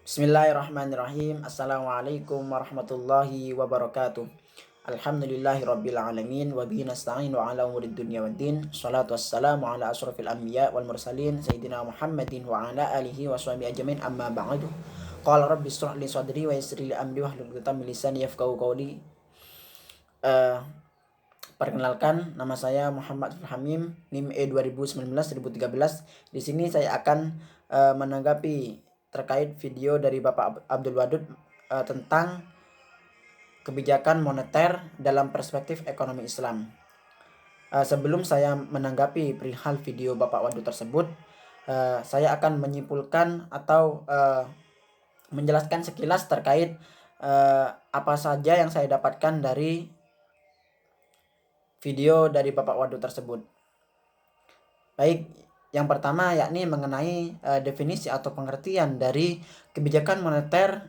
Bismillahirrahmanirrahim. Assalamualaikum warahmatullahi wabarakatuh. Alhamdulillahi alamin wa bihi nasta'in wa ala umurid dunya waddin. Shalatu wassalamu ala asrafil anbiya wal mursalin sayyidina Muhammadin wa ala alihi wa sahbihi ajmain, amma ba'du. Qala rabbi ishrah li sadri wa yassir li amri wahlul 'uqdatam min lisani yafqahu qawli. Perkenalkan, nama saya Muhammad Hamim, NIM E 2019-2013. Di sini saya akan menanggapi terkait video dari Bapak Abdul Wadud tentang kebijakan moneter dalam perspektif ekonomi Islam. Sebelum saya menanggapi perihal video Bapak Wadud tersebut, saya akan menyimpulkan atau menjelaskan sekilas terkait apa saja yang saya dapatkan dari video dari Bapak Wadud tersebut. Baik, yang pertama yakni mengenai definisi atau pengertian dari kebijakan moneter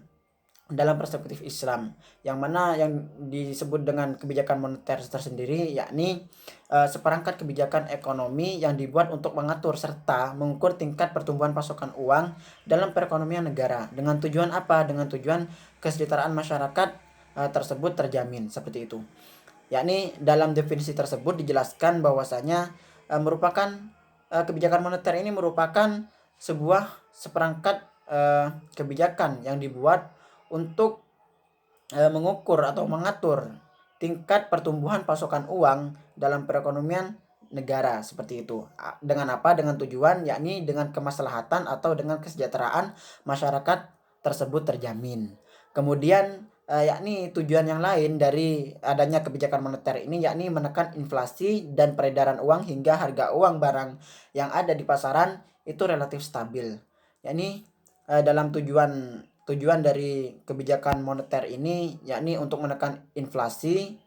dalam perspektif Islam, yang mana yang disebut dengan kebijakan moneter tersendiri yakni seperangkat kebijakan ekonomi yang dibuat untuk mengatur serta mengukur tingkat pertumbuhan pasokan uang dalam perekonomian negara. Dengan tujuan apa? Dengan tujuan kesejahteraan masyarakat tersebut terjamin, seperti itu. Yakni dalam definisi tersebut dijelaskan bahwasanya merupakan kebijakan moneter ini merupakan sebuah seperangkat kebijakan yang dibuat untuk mengukur atau mengatur tingkat pertumbuhan pasokan uang dalam perekonomian negara, seperti itu. Dengan apa? Dengan tujuan yakni dengan kemaslahatan atau dengan kesejahteraan masyarakat tersebut terjamin. Kemudian yakni tujuan yang lain dari adanya kebijakan moneter ini yakni menekan inflasi dan peredaran uang hingga harga uang barang yang ada di pasaran itu relatif stabil. Yakni dalam tujuan dari kebijakan moneter ini yakni untuk menekan inflasi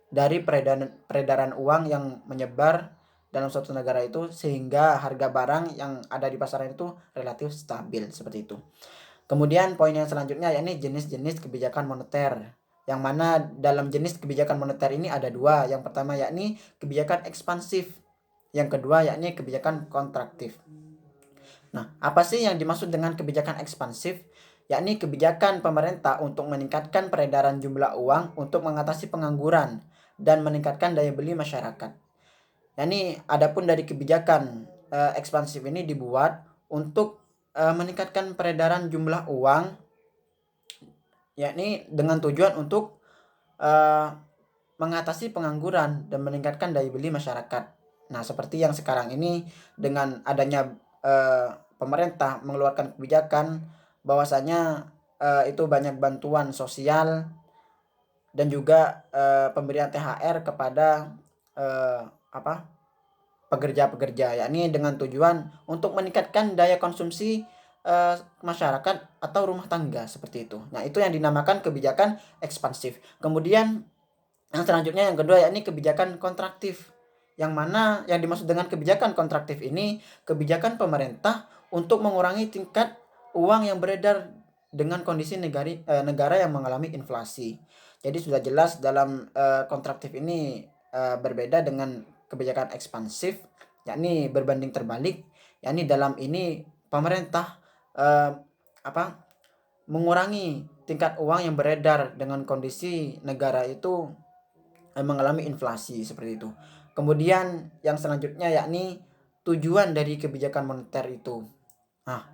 dari peredaran uang yang menyebar dalam suatu negara itu sehingga harga barang yang ada di pasaran itu relatif stabil, seperti itu. Kemudian poin yang selanjutnya yakni jenis-jenis kebijakan moneter, yang mana dalam jenis kebijakan moneter ini ada dua. Yang pertama yakni kebijakan ekspansif, yang kedua yakni kebijakan kontraktif. Nah, apa sih yang dimaksud dengan kebijakan ekspansif? Yakni kebijakan pemerintah untuk meningkatkan peredaran jumlah uang untuk mengatasi pengangguran dan meningkatkan daya beli masyarakat. Yakni adapun dari kebijakan ekspansif ini dibuat untuk meningkatkan peredaran jumlah uang, yakni dengan tujuan untuk mengatasi pengangguran dan meningkatkan daya beli masyarakat. Nah, seperti yang sekarang ini dengan adanya pemerintah mengeluarkan kebijakan bahwasanya itu banyak bantuan sosial dan juga pemberian THR kepada pekerja-pekerja, yakni dengan tujuan untuk meningkatkan daya konsumsi masyarakat atau rumah tangga, seperti itu. Nah, itu yang dinamakan kebijakan ekspansif. Kemudian yang selanjutnya yang kedua yakni kebijakan kontraktif. Yang mana yang dimaksud dengan kebijakan kontraktif ini kebijakan pemerintah untuk mengurangi tingkat uang yang beredar dengan kondisi negara yang mengalami inflasi. Jadi sudah jelas dalam kontraktif ini berbeda dengan kebijakan ekspansif, yakni berbanding terbalik. Yakni dalam ini pemerintah mengurangi tingkat uang yang beredar dengan kondisi negara itu mengalami inflasi, seperti itu. Kemudian yang selanjutnya yakni tujuan dari kebijakan moneter itu. Nah,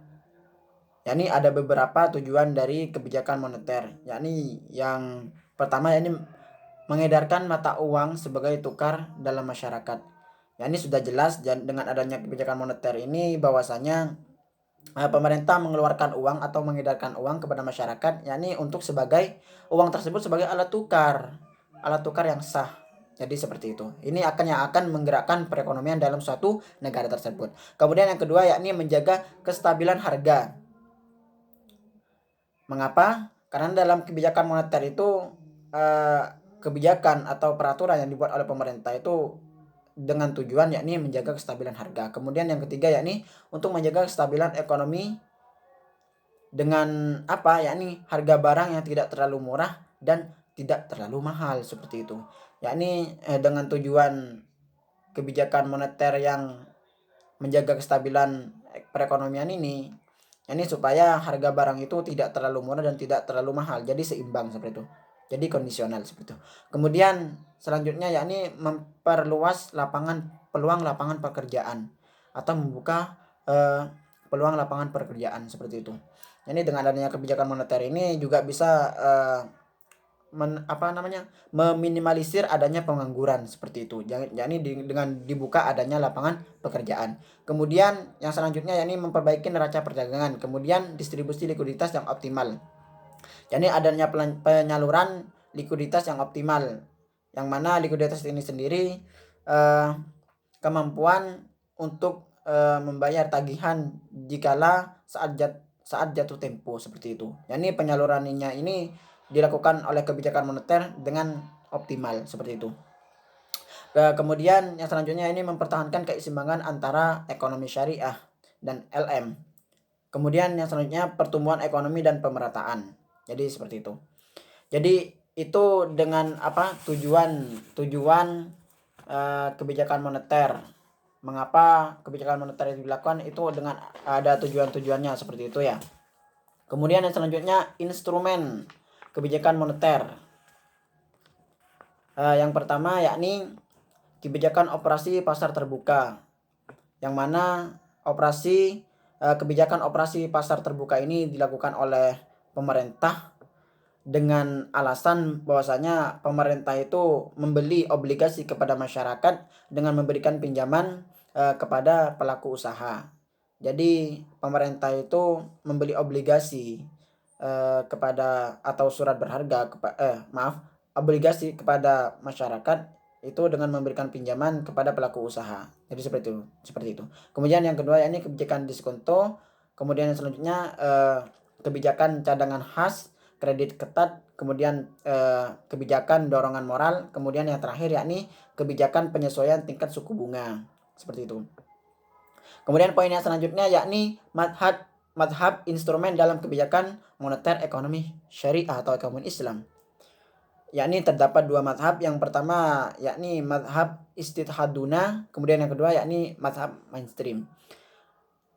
yakni ada beberapa tujuan dari kebijakan moneter, yakni yang pertama yakni mengedarkan mata uang sebagai tukar dalam masyarakat. Yakni sudah jelas dengan adanya kebijakan moneter ini bahwasanya pemerintah mengeluarkan uang atau mengedarkan uang kepada masyarakat, yakni untuk sebagai uang tersebut sebagai alat tukar yang sah. Jadi seperti itu. Ini yang akan menggerakkan perekonomian dalam suatu negara tersebut. Kemudian yang kedua yakni menjaga kestabilan harga. Mengapa? Karena dalam kebijakan moneter itu kebijakan atau peraturan yang dibuat oleh pemerintah itu dengan tujuan yakni menjaga kestabilan harga. Kemudian yang ketiga yakni untuk menjaga kestabilan ekonomi dengan apa? Yakni harga barang yang tidak terlalu murah dan tidak terlalu mahal, seperti itu. Yakni dengan tujuan kebijakan moneter yang menjaga kestabilan perekonomian ini, Ini supaya harga barang itu tidak terlalu murah dan tidak terlalu mahal, jadi seimbang seperti itu. Jadi kondisional seperti itu. Kemudian selanjutnya yakni memperluas peluang lapangan pekerjaan atau membuka peluang lapangan pekerjaan seperti itu. Ini dengan adanya kebijakan moneter ini juga bisa meminimalisir adanya pengangguran seperti itu. Yakni dengan dibuka adanya lapangan pekerjaan. Kemudian yang selanjutnya yakni memperbaiki neraca perdagangan, kemudian distribusi likuiditas yang optimal. Yakni adanya penyaluran likuiditas yang optimal, yang mana likuiditas ini sendiri kemampuan untuk membayar tagihan jikala saat jatuh tempo seperti itu. Yakni penyalurannya ini dilakukan oleh kebijakan moneter dengan optimal seperti itu. Kemudian yang selanjutnya ini mempertahankan keseimbangan antara ekonomi syariah dan LM. Kemudian yang selanjutnya pertumbuhan ekonomi dan pemerataan. Jadi seperti itu. Jadi itu dengan tujuan kebijakan moneter. Mengapa kebijakan moneter itu dilakukan, itu dengan ada tujuannya seperti itu ya. Kemudian yang selanjutnya instrumen kebijakan moneter. Yang pertama yakni kebijakan operasi pasar terbuka, yang mana kebijakan operasi pasar terbuka ini dilakukan oleh pemerintah dengan alasan bahwasanya pemerintah itu membeli obligasi kepada masyarakat dengan memberikan pinjaman kepada pelaku usaha. Jadi pemerintah itu membeli obligasi atau surat berharga obligasi kepada masyarakat itu dengan memberikan pinjaman kepada pelaku usaha. Jadi seperti itu. Kemudian yang kedua yakni kebijakan diskonto. Kemudian yang selanjutnya kebijakan cadangan khas, kredit ketat, kemudian kebijakan dorongan moral, kemudian yang terakhir yakni kebijakan penyesuaian tingkat suku bunga. Seperti itu. Kemudian poin yang selanjutnya yakni madhab instrumen dalam kebijakan moneter ekonomi syariah atau ekonomi Islam. Yakni terdapat dua madhab. Yang pertama yakni madhab istihaduna, kemudian yang kedua yakni madhab mainstream.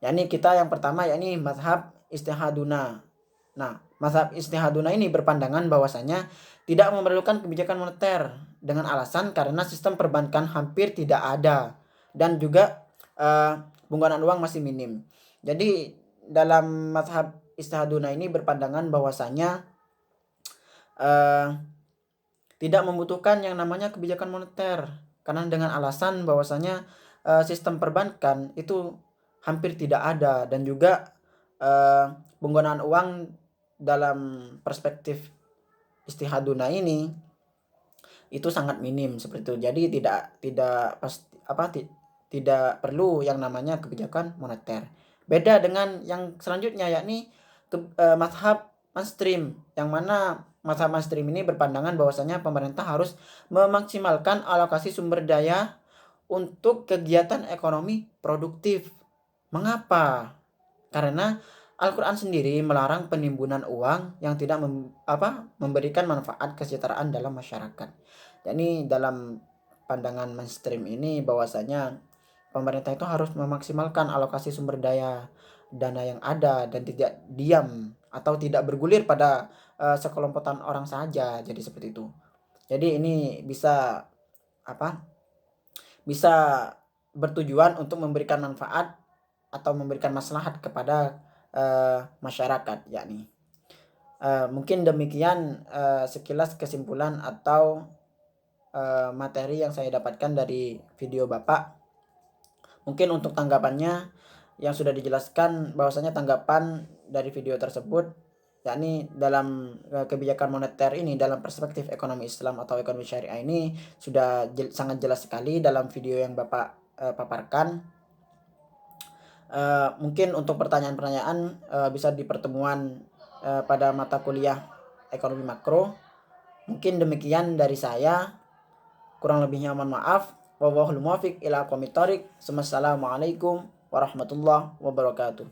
Yakni kita yang pertama yakni madhab istihaduna. Nah, madhab istihaduna ini berpandangan bahwasanya tidak memerlukan kebijakan moneter dengan alasan karena sistem perbankan hampir tidak ada dan juga penggunaan uang masih minim. Jadi dalam madhab istihaduna ini berpandangan bahwasanya tidak membutuhkan yang namanya kebijakan moneter karena dengan alasan bahwasanya sistem perbankan itu hampir tidak ada dan juga penggunaan uang dalam perspektif istihaduna ini itu sangat minim seperti itu. Jadi tidak perlu yang namanya kebijakan moneter. Beda dengan yang selanjutnya yakni mazhab mainstream, yang mana mazhab mainstream ini berpandangan bahwasanya pemerintah harus memaksimalkan alokasi sumber daya untuk kegiatan ekonomi produktif. Mengapa? Karena Al-Quran sendiri melarang penimbunan uang yang tidak memberikan manfaat kesejahteraan dalam masyarakat. Jadi dalam pandangan mainstream ini bahwasanya pemerintah itu harus memaksimalkan alokasi sumber daya dana yang ada dan tidak diam atau tidak bergulir pada sekelompokan orang saja. Jadi seperti itu. Jadi ini bisa bertujuan untuk memberikan manfaat atau memberikan maslahat kepada masyarakat yakni. Mungkin demikian sekilas kesimpulan atau materi yang saya dapatkan dari video Bapak. Mungkin untuk tanggapannya yang sudah dijelaskan bahwasanya tanggapan dari video tersebut yakni dalam kebijakan moneter ini dalam perspektif ekonomi Islam atau ekonomi syariah ini sudah sangat jelas sekali dalam video yang Bapak paparkan. Mungkin untuk pertanyaan-pertanyaan bisa di pertemuan pada mata kuliah ekonomi makro. Mungkin demikian dari saya. Kurang lebihnya mohon maaf. Wallahul muwaffiq ila aqwamit thoriq. Wassalamualaikum warahmatullahi wabarakatuh.